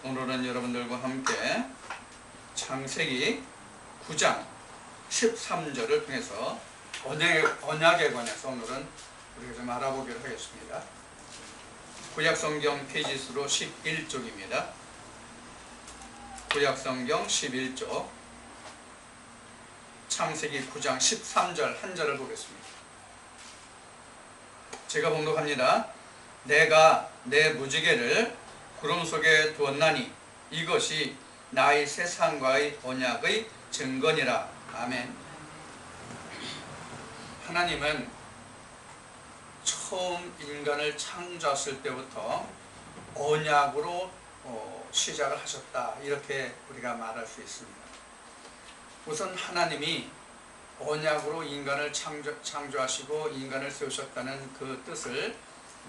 오늘은 여러분들과 함께 창세기 9장 13절을 통해서 언약에 관해서 오늘은 우리가 좀 알아보기로 하겠습니다. 구약성경 페이지 수로 11쪽입니다. 구약성경 11쪽 창세기 9장 13절 한 절을 보겠습니다. 제가 봉독합니다. 내가 내 무지개를 구름 속에 두었나니 이것이 나의 세상과의 언약의 증거니라. 아멘. 하나님은 처음 인간을 창조했을 때부터 언약으로 시작을 하셨다, 이렇게 우리가 말할 수 있습니다. 우선 하나님이 언약으로 인간을 창조하시고 인간을 세우셨다는 그 뜻을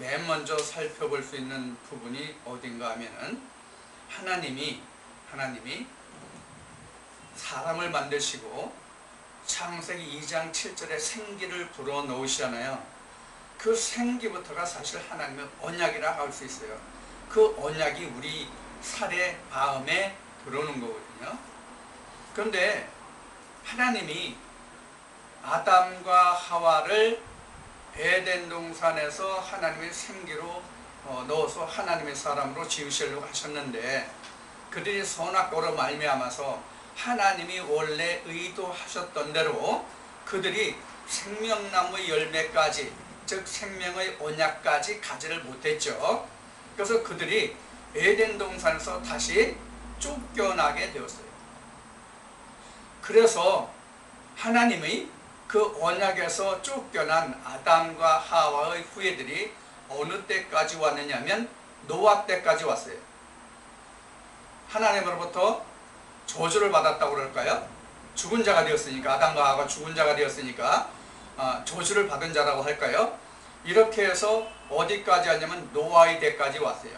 맨 먼저 살펴볼 수 있는 부분이 어딘가 하면은 하나님이 사람을 만드시고 창세기 2장 7절에 생기를 불어넣으시잖아요. 그 생기부터가 사실 하나님의 언약이라 할 수 있어요. 그 언약이 우리 살의 마음에 들어오는 거거든요. 그런데 하나님이 아담과 하와를 에덴 동산에서 하나님의 생기로 넣어서 하나님의 사람으로 지으시려고 하셨는데, 그들이 선악과로 말미암아서 하나님이 원래 의도하셨던 대로 그들이 생명나무의 열매까지, 즉 생명의 언약까지 가지를 못했죠. 그래서 그들이 에덴 동산에서 다시 쫓겨나게 되었어요. 그래서 하나님의 그 언약에서 쫓겨난 아담과 하와의 후예들이 어느 때까지 왔느냐면 노아 때까지 왔어요. 하나님으로부터 저주를 받았다고 그럴까요? 죽은 자가 되었으니까, 아담과 하와가 죽은 자가 되었으니까 저주를 받은 자라고 할까요? 이렇게 해서 어디까지 왔냐면 노아의 때까지 왔어요.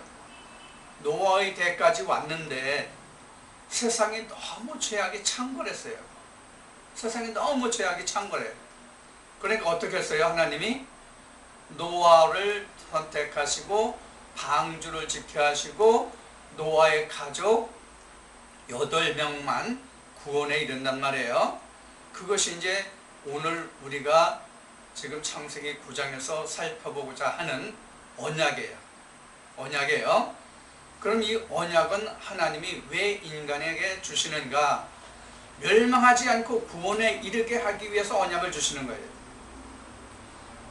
노아의 때까지 왔는데 세상이 너무 죄악이 창궐했어요. 세상이 너무 죄악이 창궐해요. 그러니까 어떻게 했어요? 하나님이 노아를 선택하시고 방주를 지켜야 하시고 노아의 가족 8명만 구원에 이른단 말이에요. 그것이 이제 오늘 우리가 지금 창세기 9장에서 살펴보고자 하는 언약이에요. 그럼 이 언약은 하나님이 왜 인간에게 주시는가? 멸망하지 않고 구원에 이르게 하기 위해서 언약을 주시는 거예요.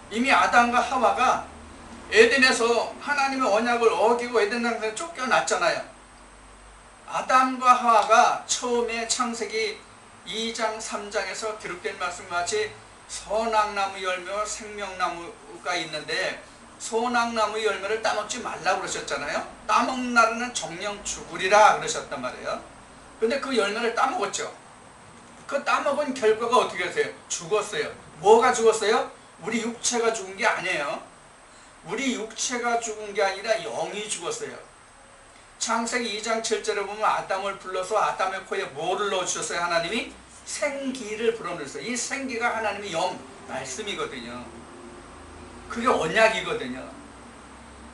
이미 아담과 하와가 에덴에서 하나님의 언약을 어기고 에덴 땅에서 쫓겨났잖아요. 아담과 하와가 처음에 창세기 2장 3장에서 기록된 말씀과 같이 선악나무 열매와 생명나무가 있는데 선악나무 열매를 따먹지 말라고 그러셨잖아요. 따먹는 날은 정령 죽으리라 그러셨단 말이에요. 근데 그 열매를 따먹었죠. 그 따먹은 결과가 어떻게 됐어요? 죽었어요. 뭐가 죽었어요? 우리 육체가 죽은 게 아니에요. 우리 육체가 죽은 게 아니라 영이 죽었어요. 창세기 2장 7절에 보면 아담을 불러서 아담의 코에 뭐를 넣어주셨어요? 하나님이 생기를 불어넣었어요. 이 생기가 하나님의 영, 말씀이거든요. 그게 언약이거든요.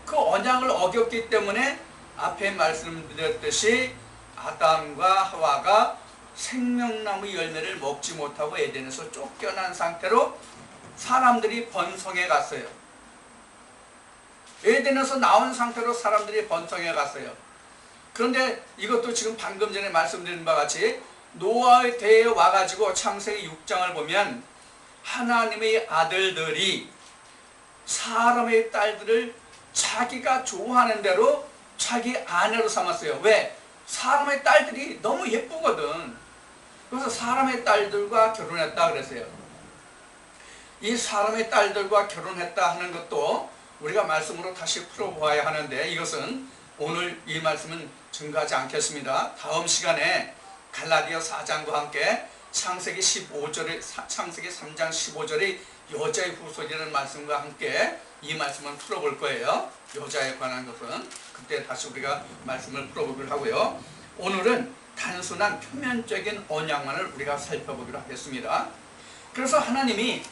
그 언약을 어겼기 때문에 앞에 말씀드렸듯이 아담과 하와가 생명나무 열매를 먹지 못하고 에덴에서 쫓겨난 상태로 사람들이 번성해 갔어요. 에덴에서 나온 상태로 사람들이 번성해 갔어요. 그런데 이것도 지금 방금 전에 말씀드린 바와 같이 노아의 때에 와가지고 창세기 6장을 보면 하나님의 아들들이 사람의 딸들을 자기가 좋아하는 대로 자기 아내로 삼았어요. 왜? 사람의 딸들이 너무 예쁘거든. 그래서 사람의 딸들과 결혼했다 그랬어요. 이 사람의 딸들과 결혼했다 하는 것도 우리가 말씀으로 다시 풀어보아야 하는데, 이것은 오늘 이 말씀은 증거하지 않겠습니다. 다음 시간에 갈라디아 4장과 함께 창세기 3장 15절의 여자의 후손이라는 말씀과 함께 이 말씀을 풀어볼 거예요. 여자에 관한 것은 그때 다시 우리가 말씀을 풀어보기로 하고요. 오늘은 단순한 표면적인 언약만을 우리가 살펴보기로 하겠습니다. 그래서 하나님이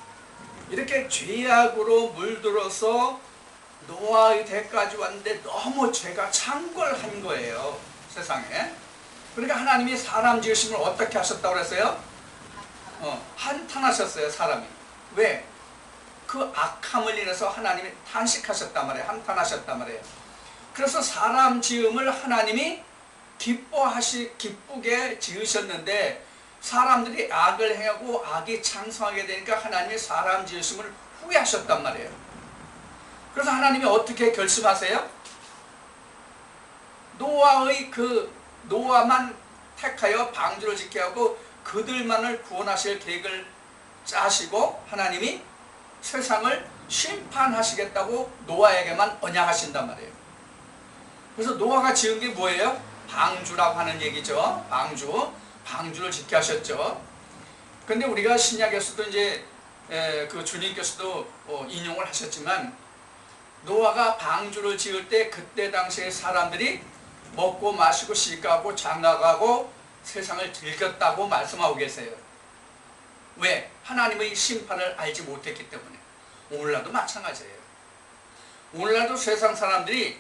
이렇게 죄악으로 물들어서 노아의 때까지 왔는데 너무 죄가 창궐한 거예요. 세상에. 그러니까 하나님이 사람 지으심을 어떻게 하셨다고 그랬어요? 한탄하셨어요, 사람이. 왜? 그 악함을 인해서 하나님이 탄식하셨단 말이에요. 한탄하셨단 말이에요. 그래서 사람 지음을 하나님이 기쁘게 지으셨는데 사람들이 악을 행하고 악이 창성하게 되니까 하나님이 사람 지으심을 후회하셨단 말이에요. 그래서 하나님이 어떻게 결심하세요? 노아만 택하여 방주를 짓게 하고 그들만을 구원하실 계획을 짜시고 하나님이 세상을 심판하시겠다고 노아에게만 언약하신단 말이에요. 그래서 노아가 지은 게 뭐예요? 방주라고 하는 얘기죠. 방주를 짓게 하셨죠. 근데 우리가 신약에서도 이제 그 주님께서도 인용을 하셨지만 노아가 방주를 지을 때 그때 당시에 사람들이 먹고 마시고 시가고 장가가고 세상을 즐겼다고 말씀하고 계세요. 왜? 하나님의 심판을 알지 못했기 때문에. 오늘날도 마찬가지예요. 오늘날도 세상 사람들이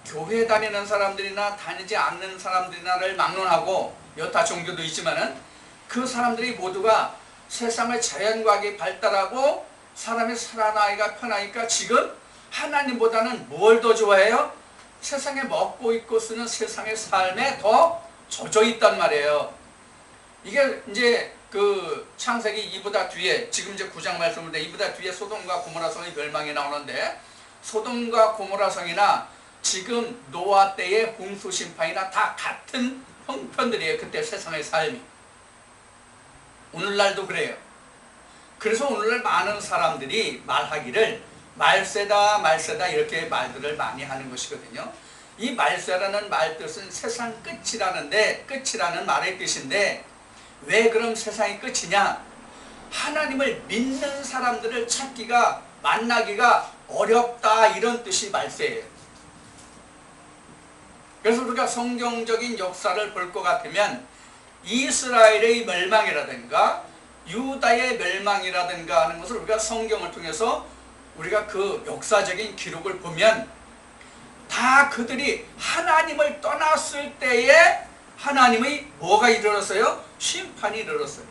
교회 다니는 사람들이나 다니지 않는 사람들이나를 막론하고 여타 종교도 있지만은 그 사람들이 모두가 세상의 자연과학이 발달하고 사람이 살아나기가 편하니까 지금 하나님보다는 뭘 더 좋아해요? 세상에 먹고 입고 쓰는 세상의 삶에 더 젖어 있단 말이에요. 이게 이제 그 창세기 2보다 뒤에 지금 이제 9장 말씀인데 2보다 뒤에 소돔과 고모라 성이 멸망이 나오는데 소돔과 고모라 성이나 지금 노아 때의 홍수 심판이나 다 같은 형편들이에요. 그때 세상의 삶이. 오늘날도 그래요. 그래서 오늘날 많은 사람들이 말하기를 말세다 이렇게 말들을 많이 하는 것이거든요. 이 말세라는 말 뜻은 세상 끝이라는 말의 뜻인데 왜 그럼 세상이 끝이냐? 하나님을 믿는 사람들을 만나기가 어렵다 이런 뜻이 말세예요. 그래서 우리가 성경적인 역사를 볼 것 같으면 이스라엘의 멸망이라든가 유다의 멸망이라든가 하는 것을 우리가 성경을 통해서 우리가 그 역사적인 기록을 보면 다 그들이 하나님을 떠났을 때에 하나님의 뭐가 이르렀어요? 심판이 이르렀어요.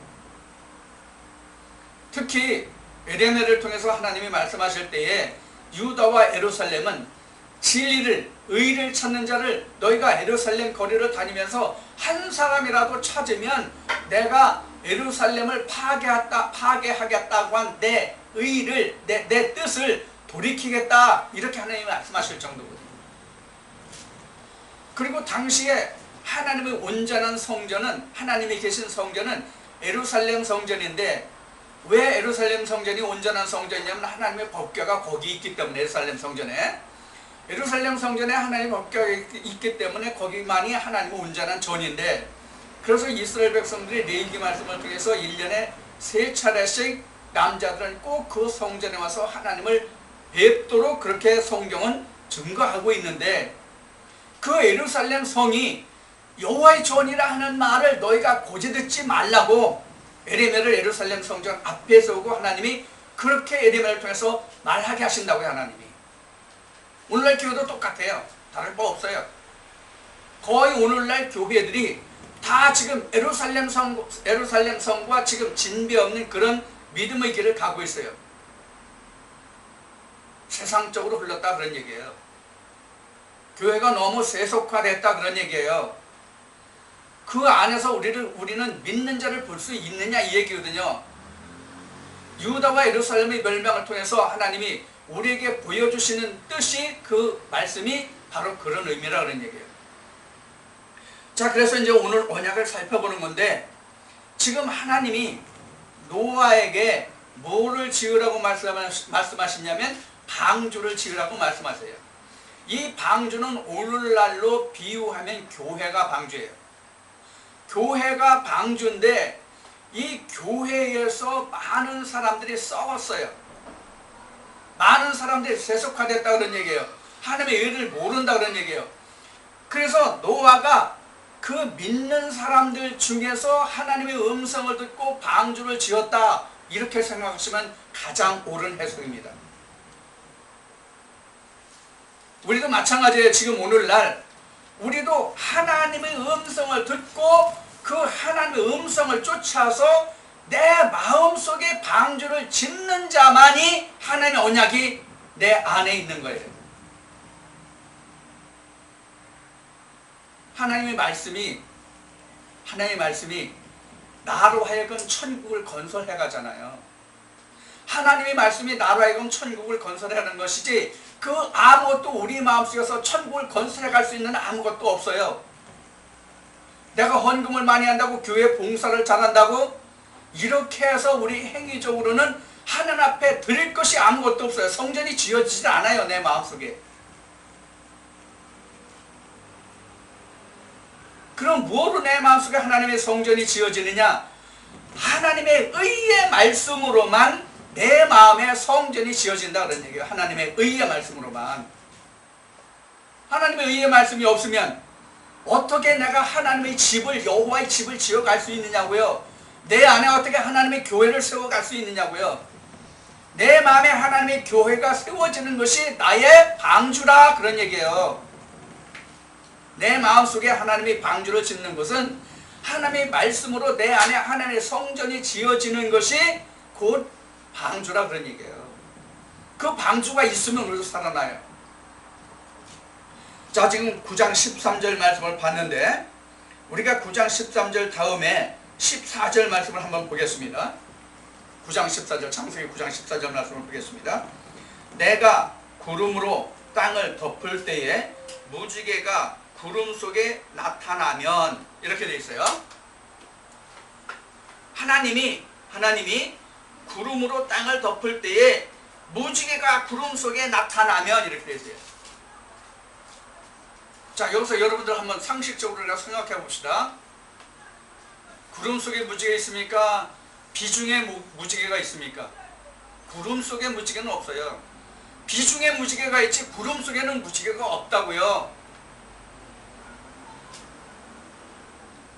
특히 에레미야를 통해서 하나님이 말씀하실 때에 유다와 예루살렘은 진리를 의를 찾는 자를 너희가 예루살렘 거리를 다니면서 한 사람이라도 찾으면 내가 예루살렘을 파괴하겠다고 한 내 의를 내 뜻을 돌이키겠다 이렇게 하나님이 말씀하실 정도거든요. 그리고 당시에 하나님의 온전한 성전은 하나님이 계신 성전은 예루살렘 성전인데 왜 예루살렘 성전이 온전한 성전이냐면 하나님의 법궤가 거기 있기 때문에 예루살렘 성전에 하나님의 법궤가 있기 때문에 거기만이 하나님의 온전한 전인데 그래서 이스라엘 백성들이 레위기 말씀을 통해서 1년에 3차례씩 남자들은 꼭 그 성전에 와서 하나님을 뵙도록 그렇게 성경은 증거하고 있는데 그 예루살렘 성이 여호와의 전이라 하는 말을 너희가 고지 듣지 말라고 에레미야를 예루살렘 성전 앞에 세우고 하나님이 그렇게 에레미야를 통해서 말하게 하신다고요. 하나님이. 오늘날 교회도 똑같아요. 다를 바 없어요. 거의 오늘날 교회들이 다 지금 예루살렘 성과 지금 진배 없는 그런 믿음의 길을 가고 있어요. 세상적으로 흘렀다 그런 얘기예요. 교회가 너무 세속화됐다 그런 얘기예요. 그 안에서 우리는 믿는 자를 볼 수 있느냐 이 얘기거든요. 유다와 예루살렘의 멸망을 통해서 하나님이 우리에게 보여주시는 뜻이 그 말씀이 바로 그런 의미라 그런 얘기예요. 자, 그래서 이제 오늘 언약을 살펴보는 건데 지금 하나님이 노아에게 뭐를 지으라고 말씀하시냐면 방주를 지으라고 말씀하세요. 이 방주는 오늘날로 비유하면 교회가 방주예요. 교회가 방주인데 이 교회에서 많은 사람들이 썩었어요. 많은 사람들이 세속화됐다 그런 얘기예요. 하나님의 의를 모른다 그런 얘기예요. 그래서 노아가 그 믿는 사람들 중에서 하나님의 음성을 듣고 방주를 지었다 이렇게 생각하시면 가장 옳은 해석입니다. 우리도 마찬가지예요. 지금 오늘날 우리도 하나님의 음성을 듣고 그 하나님의 음성을 쫓아서 내 마음속에 방주를 짓는 자만이 하나님의 언약이 내 안에 있는 거예요. 하나님의 말씀이 나로 하여금 천국을 건설해 가잖아요. 하나님의 말씀이 나로 하여금 천국을 건설하는 것이지 그 아무것도 우리 마음속에서 천국을 건설해 갈 수 있는 아무것도 없어요. 내가 헌금을 많이 한다고 교회 봉사를 잘한다고 이렇게 해서 우리 행위적으로는 하나님 앞에 드릴 것이 아무것도 없어요. 성전이 지어지지 않아요. 내 마음속에. 그럼 뭐로 내 마음속에 하나님의 성전이 지어지느냐? 하나님의 의의 말씀으로만 내 마음에 성전이 지어진다 그런 얘기예요. 하나님의 의의 말씀으로만. 하나님의 의의 말씀이 없으면 어떻게 내가 하나님의 집을, 여호와의 집을 지어갈 수 있느냐고요. 내 안에 어떻게 하나님의 교회를 세워갈 수 있느냐고요. 내 마음에 하나님의 교회가 세워지는 것이 나의 방주라 그런 얘기예요. 내 마음속에 하나님의 방주를 짓는 것은 하나님의 말씀으로 내 안에 하나님의 성전이 지어지는 것이 곧 방주라 그런 얘기예요. 그 방주가 있으면 우리도 살아나요. 자, 지금 9장 13절 말씀을 봤는데 우리가 9장 13절 다음에 14절 말씀을 한번 보겠습니다. 9장 14절, 창세기 9장 14절 말씀을 보겠습니다. 내가 구름으로 땅을 덮을 때에 무지개가 구름 속에 나타나면, 이렇게 되어 있어요. 하나님이 구름으로 땅을 덮을 때에 무지개가 구름 속에 나타나면, 이렇게 되어 있어요. 자, 여기서 여러분들 한번 상식적으로 생각해 봅시다. 구름 속에 무지개 있습니까? 비중에 무지개가 있습니까? 구름 속에 무지개는 없어요. 비중에 무지개가 있지 구름 속에는 무지개가 없다고요.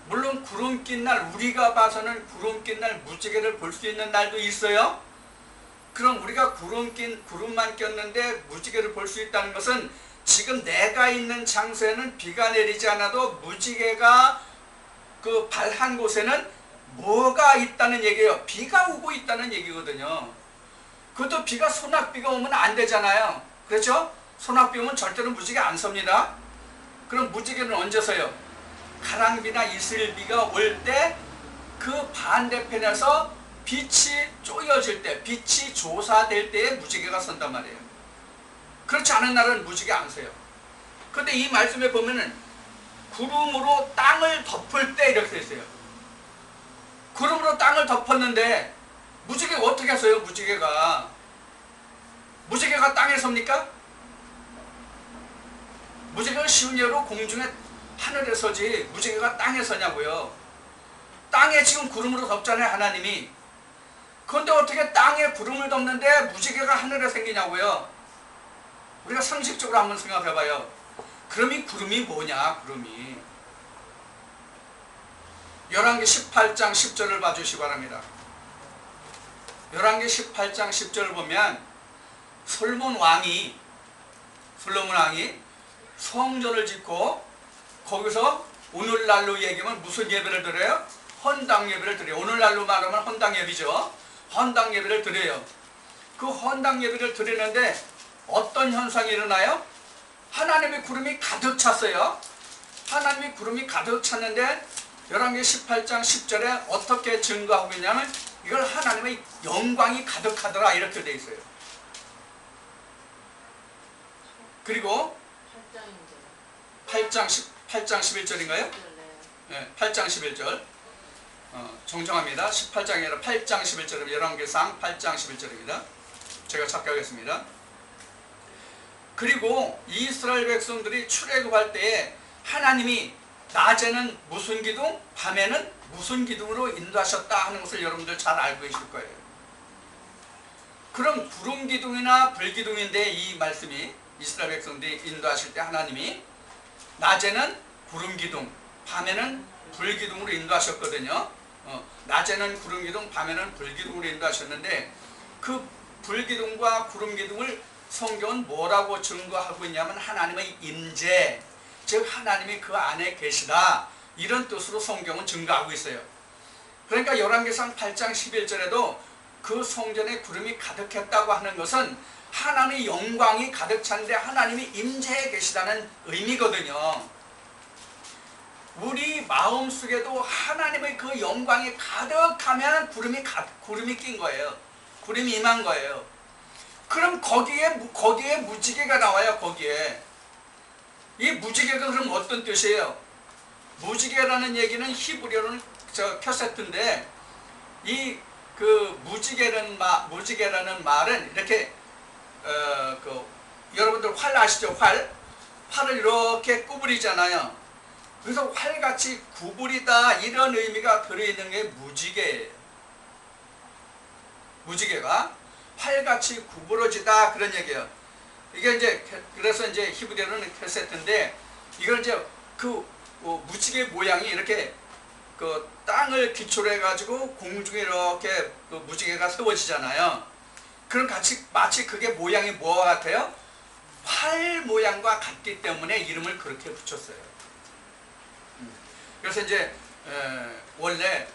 물론 구름 낀 날, 우리가 봐서는 구름 낀 날 무지개를 볼 수 있는 날도 있어요. 그럼 우리가 구름만 꼈는데 무지개를 볼 수 있다는 것은 지금 내가 있는 장소에는 비가 내리지 않아도 무지개가 그 발한 곳에는 뭐가 있다는 얘기예요. 비가 오고 있다는 얘기거든요. 그것도 비가 소낙비가 오면 안 되잖아요. 그렇죠? 소낙비 오면 절대로 무지개 안 섭니다. 그럼 무지개는 언제 서요? 가랑비나 이슬비가 올 때 그 반대편에서 빛이 쪼여질 때, 빛이 조사될 때에 무지개가 선단 말이에요. 그렇지 않은 날은 무지개 안 서요. 그런데 이 말씀에 보면은 구름으로 땅을 덮을 때 이렇게 됐어요. 구름으로 땅을 덮었는데 무지개가 어떻게 서요? 무지개가 땅에 섭니까? 무지개가 쉬운 예로 공중에 하늘에 서지 무지개가 땅에 서냐고요. 땅에 지금 구름으로 덮잖아요, 하나님이. 그런데 어떻게 땅에 구름을 덮는데 무지개가 하늘에 생기냐고요. 우리가 상식적으로 한번 생각해 봐요. 그럼 이 구름이 뭐냐, 구름이. 열왕기 18장 10절을 봐주시기 바랍니다. 열왕기 18장 10절을 보면 솔로몬 왕이 성전을 짓고 거기서 오늘날로 얘기하면 무슨 예배를 드려요? 헌당 예배를 드려요. 오늘날로 말하면 헌당 예배죠. 헌당 예배를 드려요. 그 헌당 예배를 드리는데 어떤 현상이 일어나요? 하나님의 구름이 가득 찼어요. 하나님의 구름이 가득 찼는데 열왕기 18장 10절에 어떻게 증거하고 있냐면 이걸 하나님의 영광이 가득하더라 이렇게 되어 있어요. 그리고 8장 11절인가요? 네, 8장 11절. 정정합니다. 18장이 아니라 8장 11절입니다. 열왕기상 8장 11절입니다. 제가 착각했습니다. 그리고 이스라엘 백성들이 출애굽할 때에 하나님이 낮에는 무슨 기둥, 밤에는 무슨 기둥으로 인도하셨다 하는 것을 여러분들 잘 알고 계실 거예요. 그럼 구름 기둥이나 불 기둥인데 이 말씀이 이스라엘 백성들이 인도하실 때 하나님이 낮에는 구름 기둥, 밤에는 불 기둥으로 인도하셨거든요. 낮에는 구름 기둥, 밤에는 불 기둥으로 인도하셨는데 그 불 기둥과 구름 기둥을 성경은 뭐라고 증거하고 있냐면 하나님의 임재. 즉 하나님이 그 안에 계시다, 이런 뜻으로 성경은 증거하고 있어요. 그러니까 열왕기상 8장 11절에도 그 성전에 구름이 가득했다고 하는 것은 하나님의 영광이 가득 찬데 하나님이 임재해 계시다는 의미거든요. 우리 마음속에도 하나님의 그 영광이 가득하면 구름이 낀 거예요. 구름이 임한 거예요. 그럼 거기에 무지개가 나와요. 거기에 이 무지개가 그럼 어떤 뜻이에요? 무지개라는 얘기는 히브리어로는 켜세트인데, 이 그 무지개라는 말은 이렇게 여러분들 활 아시죠? 활을 이렇게 구부리잖아요. 그래서 활같이 구부리다, 이런 의미가 들어있는 게 무지개예요. 무지개가 활같이 구부러지다, 그런 얘기예요. 이게 이제 그래서 이제 히브리어는 켈세트인데, 이걸 이제 그 무지개 모양이 이렇게 그 땅을 기초로 해가지고 공중에 이렇게 그 무지개가 세워지잖아요. 그럼 마치 그게 모양이 뭐와 같아요? 활 모양과 같기 때문에 이름을 그렇게 붙였어요. 그래서 이제 원래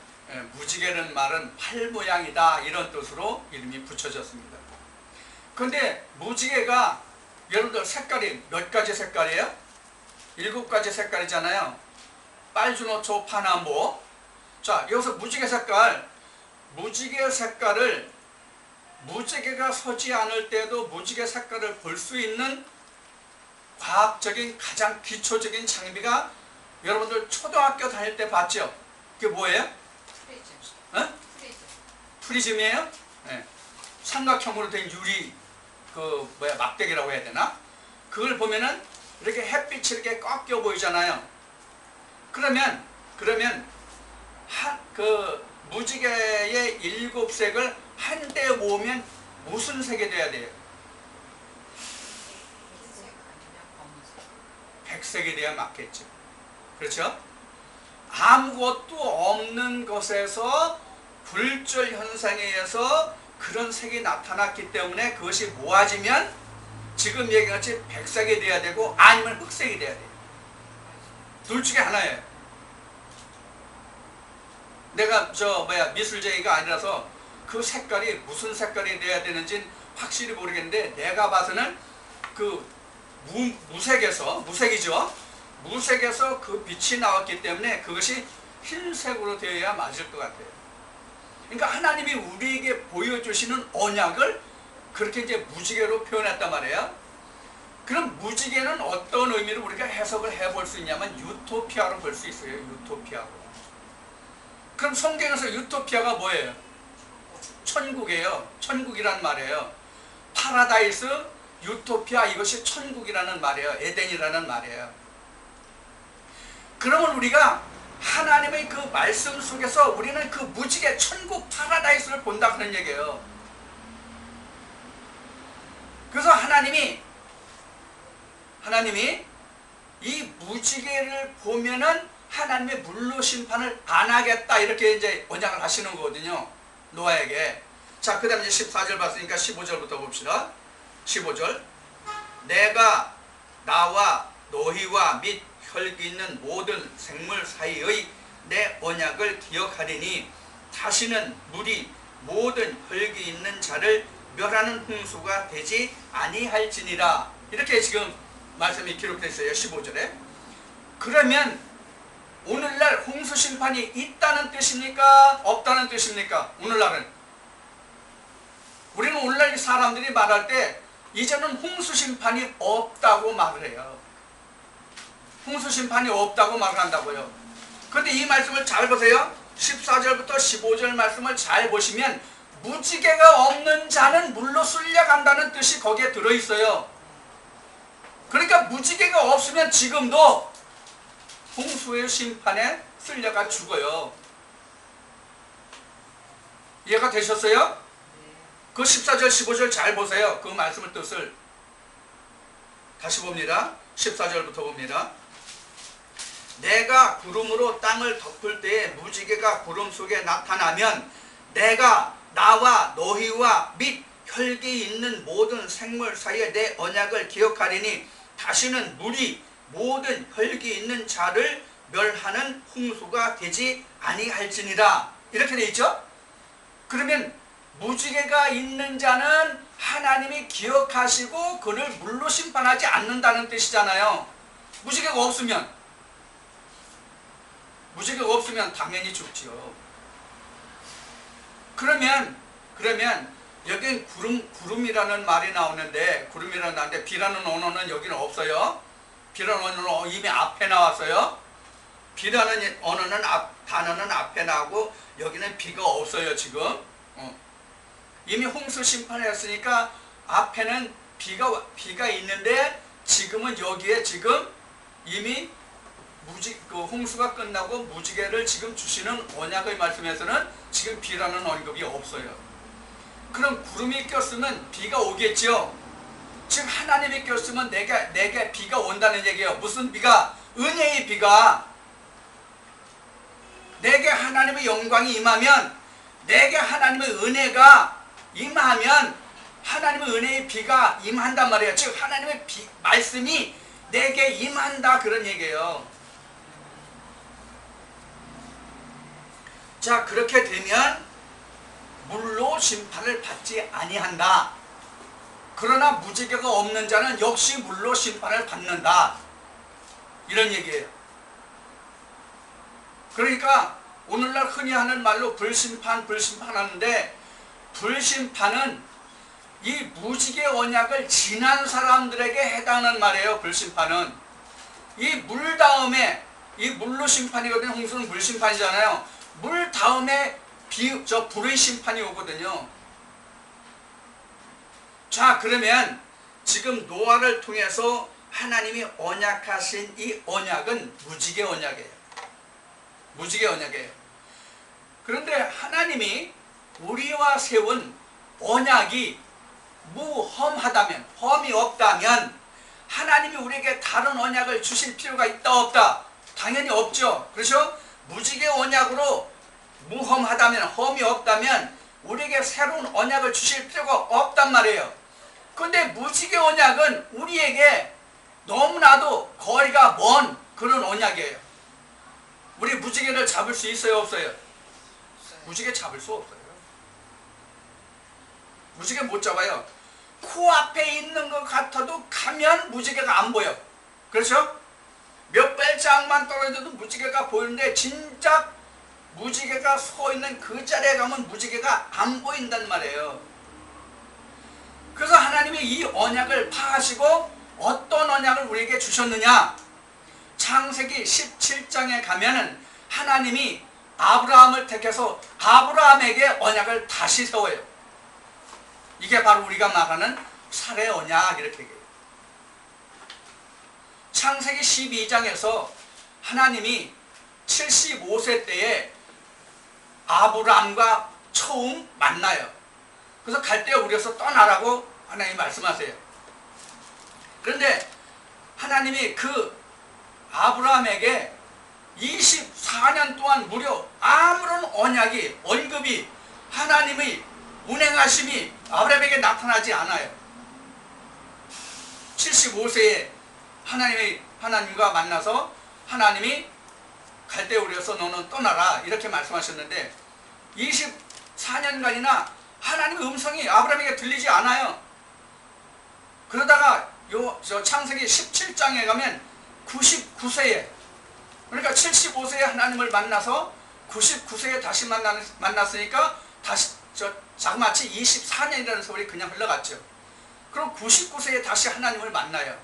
무지개는 말은 활 모양이다, 이런 뜻으로 이름이 붙여졌습니다. 그런데 무지개가 여러분들 색깔이 몇 가지 색깔이에요? 7가지 색깔이잖아요. 빨주노초 파남보. 자, 여기서 무지개 색깔을 무지개가 서지 않을 때도 무지개 색깔을 볼 수 있는 과학적인 가장 기초적인 장비가 여러분들 초등학교 다닐 때 봤죠? 그게 뭐예요? 프리즘. 프리즘이에요? 네. 삼각형으로 된 유리 막대기라고 해야 되나? 그걸 보면은 이렇게 햇빛이 이렇게 꺾여 보이잖아요. 그러면 그 무지개의 7색을 한데 모으면 무슨 색이 돼야 돼요? 백색이 돼야 맞겠죠. 그렇죠? 아무것도 없는 것에서 불절 현상에 의해서 그런 색이 나타났기 때문에 그것이 모아지면 지금 얘기같이 백색이 돼야 되고, 아니면 흑색이 돼야 돼요. 둘 중에 하나예요. 내가 미술쟁이가 아니라서 그 색깔이 무슨 색깔이 돼야 되는지는 확실히 모르겠는데, 내가 봐서는 그 무색이죠. 무색에서 그 빛이 나왔기 때문에 그것이 흰색으로 되어야 맞을 것 같아요. 그러니까 하나님이 우리에게 보여주시는 언약을 그렇게 이제 무지개로 표현했단 말이에요. 그럼 무지개는 어떤 의미로 우리가 해석을 해볼 수 있냐면 유토피아로 볼 수 있어요. 유토피아로. 그럼 성경에서 유토피아가 뭐예요? 천국이에요. 천국이란 말이에요. 파라다이스, 유토피아, 이것이 천국이라는 말이에요. 에덴이라는 말이에요. 그러면 우리가 하나님의 그 말씀 속에서 우리는 그 무지개, 천국, 파라다이스를 본다, 그런 얘기예요. 그래서 하나님이 이 무지개를 보면은 하나님의 물로 심판을 안 하겠다, 이렇게 이제 언약을 하시는 거거든요, 노아에게. 자, 그 다음에 이제 14절 봤으니까 15절부터 봅시다. 15절. 내가 나와 노희와 및 혈기 있는 모든 생물 사이의 내 언약을 기억하리니 다시는 물이 모든 혈기 있는 자를 멸하는 홍수가 되지 아니할지니라. 이렇게 지금 말씀이 기록되어 있어요. 15절에. 그러면 오늘날 홍수 심판이 있다는 뜻입니까? 없다는 뜻입니까? 오늘날은. 우리는 오늘날 사람들이 말할 때 이제는 홍수 심판이 없다고 말을 해요. 홍수 심판이 없다고 말을 한다고요. 그런데 이 말씀을 잘 보세요. 14절부터 15절 말씀을 잘 보시면 무지개가 없는 자는 물로 쓸려간다는 뜻이 거기에 들어있어요. 그러니까 무지개가 없으면 지금도 홍수의 심판에 쓸려가 죽어요. 이해가 되셨어요? 그 14절 15절 잘 보세요. 그 말씀의 뜻을 다시 봅니다. 14절부터 봅니다. 내가 구름으로 땅을 덮을 때에 무지개가 구름 속에 나타나면 내가 나와 너희와 및 혈기 있는 모든 생물 사이에 내 언약을 기억하리니 다시는 물이 모든 혈기 있는 자를 멸하는 홍수가 되지 아니할지니라. 이렇게 돼 있죠. 그러면 무지개가 있는 자는 하나님이 기억하시고 그를 물로 심판하지 않는다는 뜻이잖아요. 무지개가 없으면 당연히 죽지요. 그러면 여긴 구름이라는 말이 나오는데, 비라는 언어는 여기는 없어요. 비라는 언어는 이미 앞에 나왔어요. 비라는 언어는 단어는 앞에 나오고 여기는 비가 없어요. 지금 이미 홍수 심판했으니까 앞에는 비가 있는데, 지금은 여기에 지금 이미 홍수가 끝나고 무지개를 지금 주시는 언약의 말씀에서는 지금 비라는 언급이 없어요. 그럼 구름이 꼈으면 비가 오겠죠. 즉 하나님이 꼈으면 내게 비가 온다는 얘기예요. 무슨 비가? 은혜의 비가. 내게 하나님의 영광이 임하면, 내게 하나님의 은혜가 임하면 하나님의 은혜의 비가 임한단 말이에요. 즉 하나님의 말씀이 내게 임한다, 그런 얘기예요. 자, 그렇게 되면 물로 심판을 받지 아니한다. 그러나 무지개가 없는 자는 역시 물로 심판을 받는다, 이런 얘기예요. 그러니까 오늘날 흔히 하는 말로 불심판 하는데, 불심판은 이 무지개 언약을 지난 사람들에게 해당하는 말이에요. 불심판은 이 물 다음에, 이 물로 심판이거든요. 홍수는 물 심판이잖아요. 물 다음에 불의 심판이 오거든요. 자, 그러면 지금 노아를 통해서 하나님이 언약하신 이 언약은 무지개 언약이에요. 무지개 언약이에요. 그런데 하나님이 우리와 세운 언약이 무험하다면, 험이 없다면 하나님이 우리에게 다른 언약을 주실 필요가 있다 없다? 당연히 없죠. 그렇죠? 무지개 언약으로 무험하다면, 험이 없다면 우리에게 새로운 언약을 주실 필요가 없단 말이에요. 그런데 무지개 언약은 우리에게 너무나도 거리가 먼 그런 언약이에요. 우리 무지개를 잡을 수 있어요, 없어요? 무지개 잡을 수 없어요. 무지개 못 잡아요. 코앞에 있는 것 같아도 가면 무지개가 안 보여. 그렇죠? 몇 발짝만 떨어져도 무지개가 보이는데, 진짜 무지개가 서 있는 그 자리에 가면 무지개가 안 보인단 말이에요. 그래서 하나님이 이 언약을 파하시고 어떤 언약을 우리에게 주셨느냐? 창세기 17장에 가면은 하나님이 아브라함을 택해서 아브라함에게 언약을 다시 세워요. 이게 바로 우리가 말하는 살의 언약, 이렇게 얘기해요. 창세기 12장에서 하나님이 75세 때에 아브라함과 처음 만나요. 그래서 갈대아 우리에서 떠나라고 하나님이 말씀하세요. 그런데 하나님이 그 아브라함에게 24년 동안 무려 아무런 언약이, 언급이, 하나님의 운행하심이 아브라함에게 나타나지 않아요. 75세에 하나님과 만나서 하나님이 갈대아 우리에서 너는 떠나라, 이렇게 말씀하셨는데 24년간이나 하나님의 음성이 아브라함에게 들리지 않아요. 그러다가 창세기 17장에 가면 99세에, 그러니까 75세에 하나님을 만나서 99세에 다시 만났으니까 다시 자그마치 24년이라는 세월이 그냥 흘러갔죠. 그럼 99세에 다시 하나님을 만나요.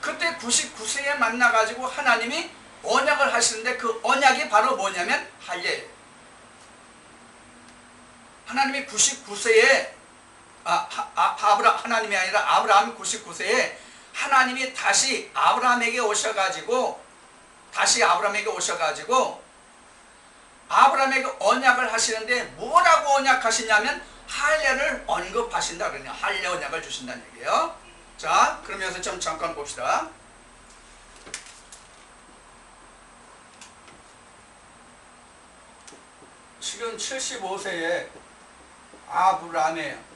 그때 99세에 만나가지고 하나님이 언약을 하시는데, 그 언약이 바로 뭐냐면 할례예요. 하나님이 99세에 하나님이 아니라 아브라함이 99세에 하나님이 다시 아브라함에게 오셔가지고 아브라함에게 언약을 하시는데, 뭐라고 언약하시냐면 할례를 언급하신다, 그러냐. 할례 언약을 주신다는 얘기예요. 자, 그러면서 좀 잠깐 봅시다. 지금 75세에 아브라함이에요.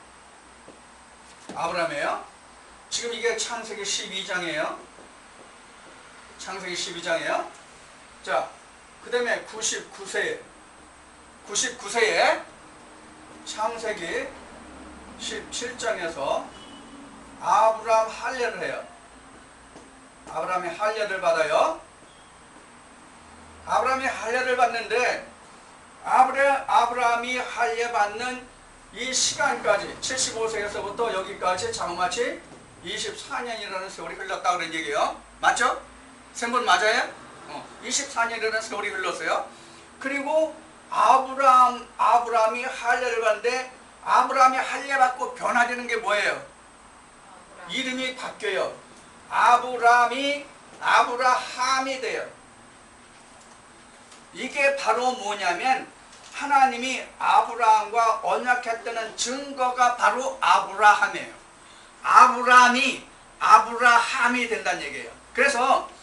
지금 이게 창세기 12장이에요. 창세기 12장이에요. 자, 그 다음에 99세에 창세기 17장에서 아브라함 할례를 해요. 아브라함이 할례를 받아요. 아브라함이 할례를 받는데 아브라함이 할례 받는 이 시간까지 75세에서부터 여기까지 장마치 24년이라는 세월이 흘렀다 그런 얘기예요. 맞죠? 생분 맞아요? 24년이라는 세월이 흘렀어요. 그리고 아브라함이 할례를 받는데 아브라함이 할례 받고 변화되는 게 뭐예요? 이름이 바뀌어요. 아브라함이 돼요. 이게 바로 뭐냐면 하나님이 아브라함과 언약했다는 증거가 바로 아브라함이에요. 아브라함이 된다는 얘기예요. 그래서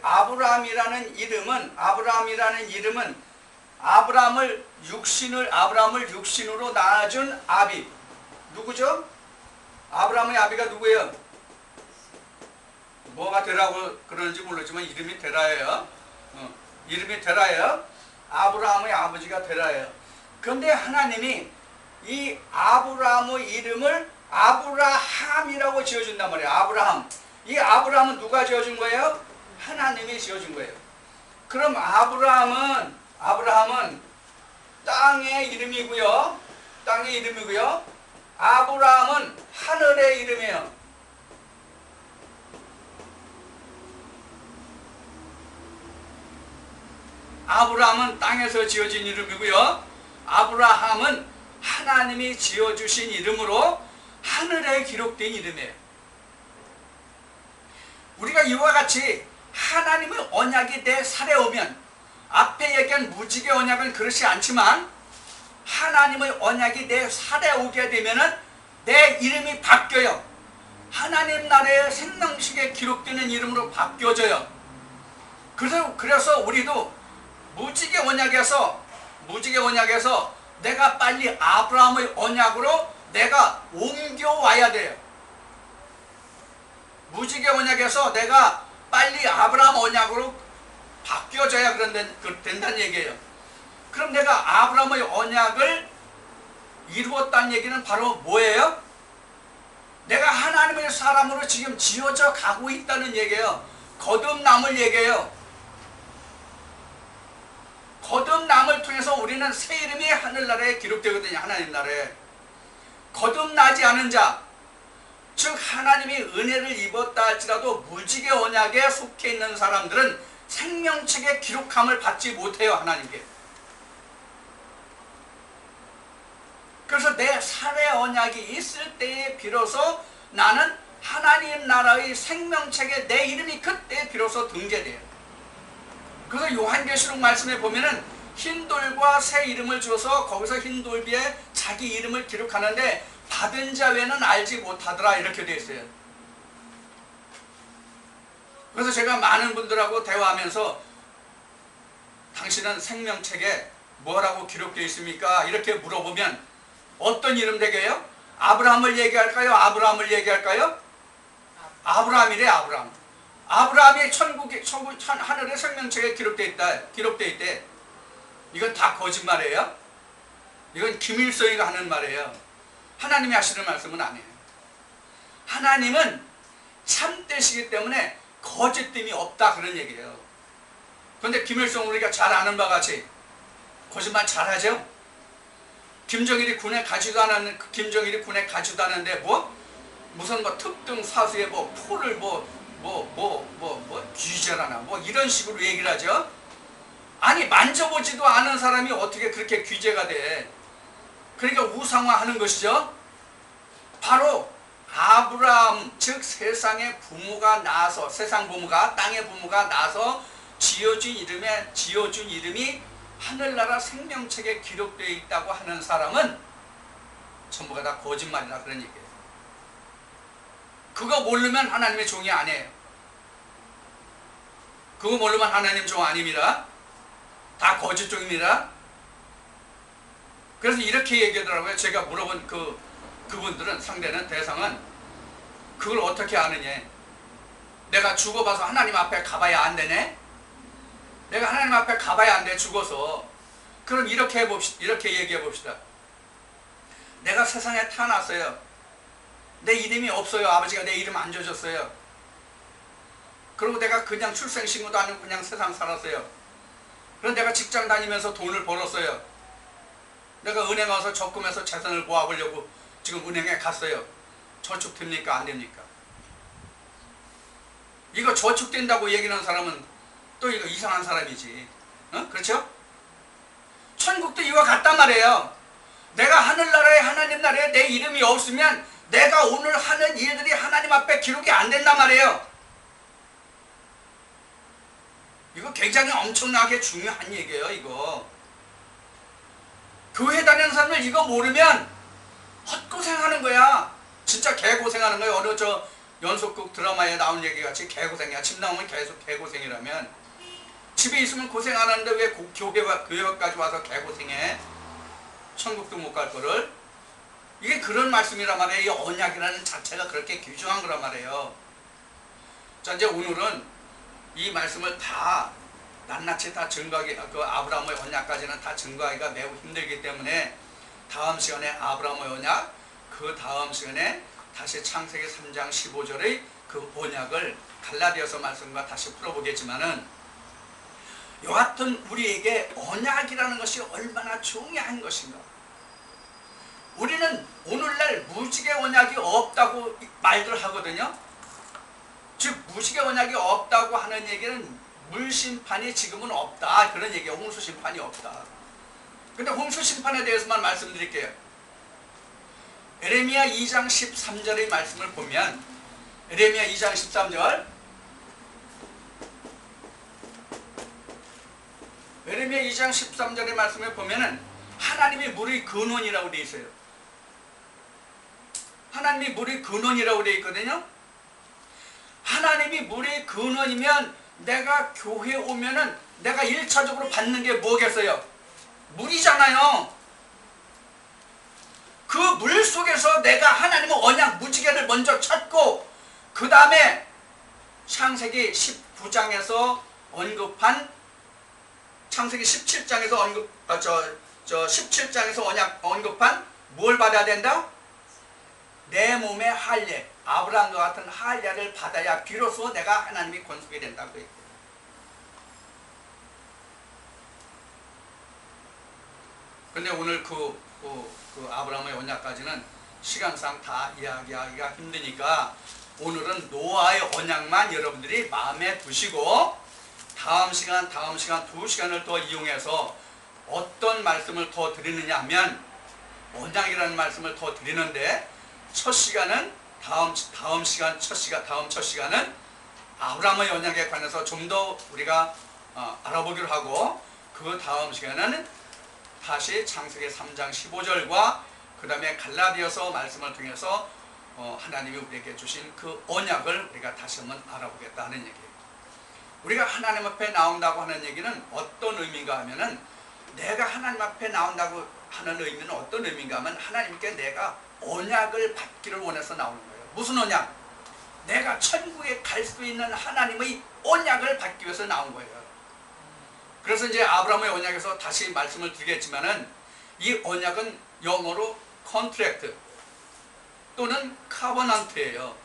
아브라함이라는 이름은 아브라함을 육신으로 낳아준 아비. 누구죠? 아브라함의 아비가 누구예요? 뭐가 되라고 그러는지 모르지만 이름이 데라예요. 이름이 데라예요. 아브라함의 아버지가 데라예요. 그런데 하나님이 이 아브라함의 이름을 아브라함이라고 지어준단 말이에요. 아브라함. 이 아브라함은 누가 지어준 거예요? 하나님이 지어준 거예요. 그럼 아브라함은 땅의 이름이고요. 아브라함은 하늘의 이름이에요. 아브라함은 땅에서 지어진 이름이고요. 아브라함은 하나님이 지어주신 이름으로 하늘에 기록된 이름이에요. 우리가 이와 같이 하나님의 언약이 내 살에 오면, 앞에 얘기한 무지개 언약은 그렇지 않지만 하나님의 언약이 내 살에 오게 되면은 내 이름이 바뀌어요. 하나님 나라의 생명식에 기록되는 이름으로 바뀌어져요. 그래서 우리도 무지개 언약에서 내가 빨리 아브라함의 언약으로 내가 옮겨와야 돼요. 무지개 언약에서 내가 빨리 아브라함 언약으로 바뀌어져야 된다는 얘기예요. 그럼 내가 아브라함의 언약을 이루었다는 얘기는 바로 뭐예요? 내가 하나님의 사람으로 지금 지어져 가고 있다는 얘기예요. 거듭남을 얘기해요. 거듭남을 통해서 우리는 새 이름이 하늘나라에 기록되거든요. 하나님 나라에. 거듭나지 않은 자, 즉 하나님이 은혜를 입었다 할지라도 무지개 언약에 속해 있는 사람들은 생명책의 기록함을 받지 못해요. 하나님께. 그래서 내 살의 언약이 있을 때에 비로소 나는 하나님 나라의 생명책에 내 이름이 그때 비로소 등재돼요. 그래서 요한계시록 말씀에 보면은 흰돌과 새 이름을 줘서 거기서 흰돌비에 자기 이름을 기록하는데 받은 자 외에는 알지 못하더라 이렇게 되어 있어요. 그래서 제가 많은 분들하고 대화하면서 당신은 생명책에 뭐라고 기록되어 있습니까? 이렇게 물어보면 어떤 이름 되게요? 아브라함을 얘기할까요? 아브라함이래. 아브라함이 하늘의 생명책에 기록되어 있대. 이건 다 거짓말이에요. 이건 김일성이가 하는 말이에요. 하나님이 하시는 말씀은 아니에요. 하나님은 참되시기 때문에 거짓됨이 없다 그런 얘기예요. 그런데 김일성 우리가 잘 아는 바와 같이 거짓말 잘하죠? 김정일이 군에 가지도 않았는데 무슨 특등 사수에 포를 규제라나 이런 식으로 얘기를 하죠. 아니 만져보지도 않은 사람이 어떻게 그렇게 규제가 돼. 그러니까 우상화하는 것이죠. 바로 아브라함 즉 세상의 부모가 나서 세상 부모가 땅의 부모가 나서 지어준 이름이 하늘나라 생명책에 기록되어 있다고 하는 사람은 전부가 다 거짓말이라 그런 얘기예요. 그거 모르면 하나님의 종이 아니에요. 그거 모르면 하나님 종 아닙니다. 다 거짓 종입니다. 그래서 이렇게 얘기하더라고요. 제가 물어본 그분들은 대상은 그걸 어떻게 아느냐. 내가 죽어봐서 하나님 앞에 가봐야 안 되네? 내가 하나님 앞에 가봐야 안 돼, 죽어서. 그럼 이렇게 해봅시다. 이렇게 얘기해 봅시다. 내가 세상에 태어났어요. 내 이름이 없어요. 아버지가 내 이름 안 줘줬어요. 그리고 내가 그냥 출생신고도 아니고 그냥 세상 살았어요. 그럼 내가 직장 다니면서 돈을 벌었어요. 내가 은행 와서 적금해서 재산을 모아보려고 지금 은행에 갔어요. 저축 됩니까? 안 됩니까? 이거 저축된다고 얘기하는 사람은 또 이거 이상한 사람이지. 그렇죠? 천국도 이와 같단 말이에요. 내가 하늘나라에 하나님 나라에 내 이름이 없으면 내가 오늘 하는 일들이 하나님 앞에 기록이 안 된단 말이에요. 이거 굉장히 엄청나게 중요한 얘기예요. 이거 교회 다니는 사람들 이거 모르면 헛고생하는 거야. 진짜 개고생하는 거예요. 어느 저 연속극 드라마에 나온 얘기같이 개고생이야. 집 나오면 계속 개고생이라면 집에 있으면 고생 안 하는데 왜 교회까지 와서 개고생해? 천국도 못 갈 거를. 이게 그런 말씀이란 말이에요. 이 언약이라는 자체가 그렇게 귀중한 거란 말이에요. 자, 이제 오늘은 이 말씀을 다 낱낱이 다 증거하기, 그 아브라함의 언약까지는 다 증거하기가 매우 힘들기 때문에 다음 시간에 아브라함의 언약, 그 다음 시간에 다시 창세기 3장 15절의 그 언약을 갈라디아서 말씀과 다시 풀어보겠지만은, 여하튼 우리에게 언약이라는 것이 얼마나 중요한 것인가. 우리는 오늘날 무지개 언약이 없다고 말들 하거든요. 즉 무지개 언약이 없다고 하는 얘기는 물심판이 지금은 없다, 그런 얘기예요. 홍수심판이 없다. 근데 홍수심판에 대해서만 말씀드릴게요. 에레미야 2장 13절의 말씀을 보면, 에레미야 2장 13절, 에레미야 2장 13절의 말씀을 보면은 하나님이 물의 근원이라고 되어 있어요. 하나님이 물의 근원이라고 되어 있거든요. 하나님이 물의 근원이면 내가 교회 오면은 내가 1차적으로 받는 게 뭐겠어요? 물이잖아요. 그 물 속에서 내가 하나님의 언약 무지개를 먼저 찾고, 그 다음에 창세기 19장에서 언급한, 창세기 17장에서 17장에서 언급한 뭘 받아야 된다? 내 몸의 할례, 아브라함과 같은 할례를 받아야 비로소 내가 하나님이 권속이 된다고 했어요. 근데 오늘 그 아브라함의 언약까지는 시간상 다 이야기하기가 힘드니까 오늘은 노아의 언약만 여러분들이 마음에 두시고, 다음 시간 2시간을 더 이용해서 어떤 말씀을 더 드리느냐 하면, 언약이라는 말씀을 더 드리는데, 첫 시간은 다음 첫 시간은 아브라함의 언약에 관해서 좀 더 우리가 알아보기로 하고, 그 다음 시간은 다시 창세기 3장 15절과 그 다음에 갈라디아서 말씀을 통해서 하나님이 우리에게 주신 그 언약을 우리가 다시 한번 알아보겠다는 얘기예요. 우리가 하나님 앞에 나온다고 하는 얘기는 어떤 의미인가 하면은, 내가 하나님 앞에 나온다고 하는 의미는 어떤 의미인가 하면, 하나님께 내가 언약을 받기를 원해서 나오는 거예요. 무슨 언약? 내가 천국에 갈 수 있는 하나님의 언약을 받기 위해서 나온 거예요. 그래서 이제 아브라함의 언약에서 다시 말씀을 드리겠지만은, 이 언약은 영어로 컨트랙트 또는 카버넌트예요.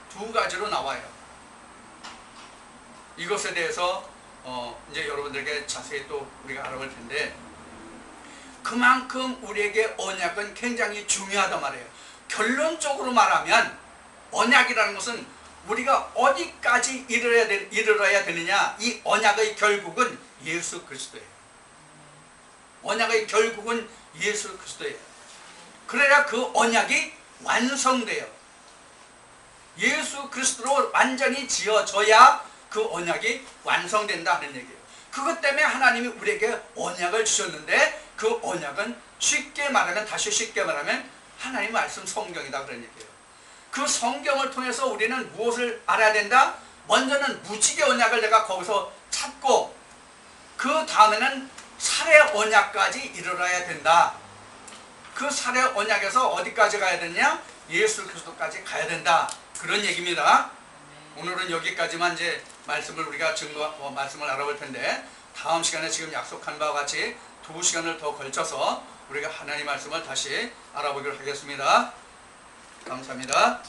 두 가지로 나와요. 이것에 대해서 이제 여러분들에게 자세히 또 우리가 알아볼 텐데, 그만큼 우리에게 언약은 굉장히 중요하단 말이에요. 결론적으로 말하면 언약이라는 것은 우리가 어디까지 이르러야 되느냐, 이 언약의 결국은 예수 그리스도예요. 언약의 결국은 예수 그리스도예요. 그래야 그 언약이 완성돼요. 예수 그리스도로 완전히 지어져야 그 언약이 완성된다 하는 얘기예요. 그것 때문에 하나님이 우리에게 언약을 주셨는데, 그 언약은 쉽게 말하면 하나님 말씀 성경이다 그런 얘기예요. 그 성경을 통해서 우리는 무엇을 알아야 된다? 먼저는 무지개 언약을 내가 거기서 찾고, 그 다음에는 살의 언약까지 이르러야 된다. 그 살의 언약에서 어디까지 가야 되냐? 예수 그리스도까지 가야 된다, 그런 얘기입니다. 오늘은 여기까지만 이제 말씀을 우리가 말씀을 알아볼 텐데, 다음 시간에 지금 약속한 바와 같이 2시간을 더 걸쳐서 우리가 하나님 말씀을 다시 알아보기로 하겠습니다. 감사합니다.